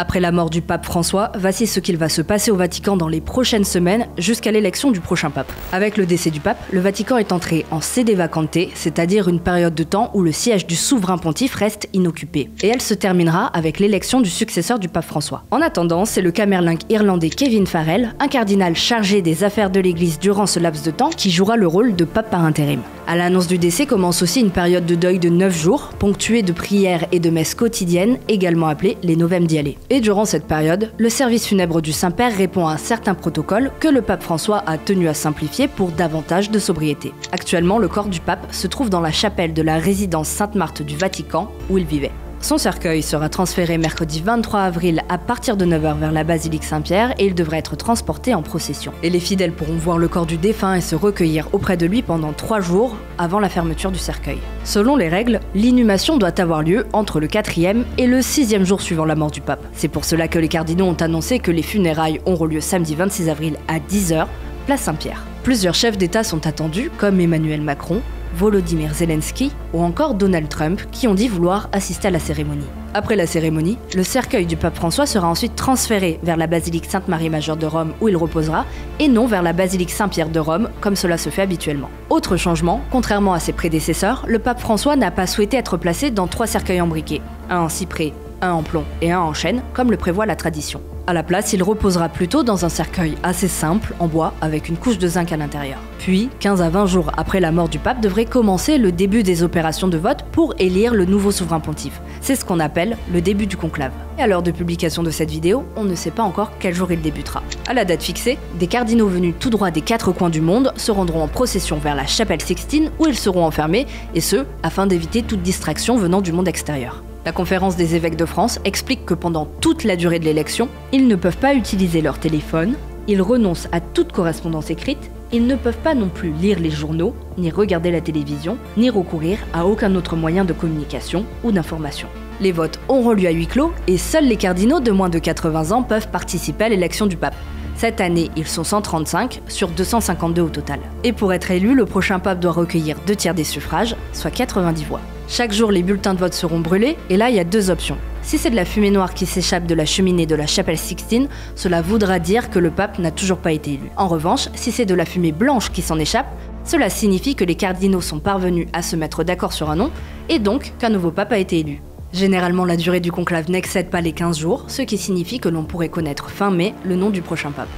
Après la mort du pape François, voici ce qu'il va se passer au Vatican dans les prochaines semaines jusqu'à l'élection du prochain pape. Avec le décès du pape, le Vatican est entré en sede vacante, c'est-à-dire une période de temps où le siège du souverain pontife reste inoccupé. Et elle se terminera avec l'élection du successeur du pape François. En attendant, c'est le camerlingue irlandais Kevin Farrell, un cardinal chargé des affaires de l'Église durant ce laps de temps, qui jouera le rôle de pape par intérim. À l'annonce du décès commence aussi une période de deuil de 9 jours, ponctuée de prières et de messes quotidiennes, également appelées les Novem Diale. Et durant cette période, le service funèbre du Saint-Père répond à un certain protocole que le pape François a tenu à simplifier pour davantage de sobriété. Actuellement, le corps du pape se trouve dans la chapelle de la résidence Sainte-Marthe du Vatican, où il vivait. Son cercueil sera transféré mercredi 23 avril à partir de 9 h vers la basilique Saint-Pierre et il devrait être transporté en procession. Et les fidèles pourront voir le corps du défunt et se recueillir auprès de lui pendant 3 jours avant la fermeture du cercueil. Selon les règles, l'inhumation doit avoir lieu entre le 4e et le 6e jour suivant la mort du pape. C'est pour cela que les cardinaux ont annoncé que les funérailles auront lieu samedi 26 avril à 10 h, place Saint-Pierre. Plusieurs chefs d'État sont attendus, comme Emmanuel Macron, Volodymyr Zelensky ou encore Donald Trump qui ont dit vouloir assister à la cérémonie. Après la cérémonie, le cercueil du pape François sera ensuite transféré vers la basilique Sainte-Marie-Majeure de Rome où il reposera et non vers la basilique Saint-Pierre de Rome comme cela se fait habituellement. Autre changement, contrairement à ses prédécesseurs, le pape François n'a pas souhaité être placé dans 3 cercueils embriqués, un en cyprès, un en plomb et un en chêne comme le prévoit la tradition. À la place, il reposera plutôt dans un cercueil assez simple, en bois, avec une couche de zinc à l'intérieur. Puis, 15 à 20 jours après la mort du pape, devrait commencer le début des opérations de vote pour élire le nouveau souverain pontife. C'est ce qu'on appelle le début du conclave. Et à l'heure de publication de cette vidéo, on ne sait pas encore quel jour il débutera. À la date fixée, des cardinaux venus tout droit des 4 coins du monde se rendront en procession vers la chapelle Sixtine où ils seront enfermés, et ce, afin d'éviter toute distraction venant du monde extérieur. La conférence des évêques de France explique que pendant toute la durée de l'élection, ils ne peuvent pas utiliser leur téléphone, ils renoncent à toute correspondance écrite, ils ne peuvent pas non plus lire les journaux, ni regarder la télévision, ni recourir à aucun autre moyen de communication ou d'information. Les votes auront lieu à huis clos et seuls les cardinaux de moins de 80 ans peuvent participer à l'élection du pape. Cette année, ils sont 135 sur 252 au total. Et pour être élu, le prochain pape doit recueillir 2 tiers des suffrages, soit 90 voix. Chaque jour, les bulletins de vote seront brûlés, et là, il y a 2 options. Si c'est de la fumée noire qui s'échappe de la cheminée de la chapelle Sixtine, cela voudra dire que le pape n'a toujours pas été élu. En revanche, si c'est de la fumée blanche qui s'en échappe, cela signifie que les cardinaux sont parvenus à se mettre d'accord sur un nom, et donc qu'un nouveau pape a été élu. Généralement, la durée du conclave n'excède pas les 15 jours, ce qui signifie que l'on pourrait connaître fin mai le nom du prochain pape.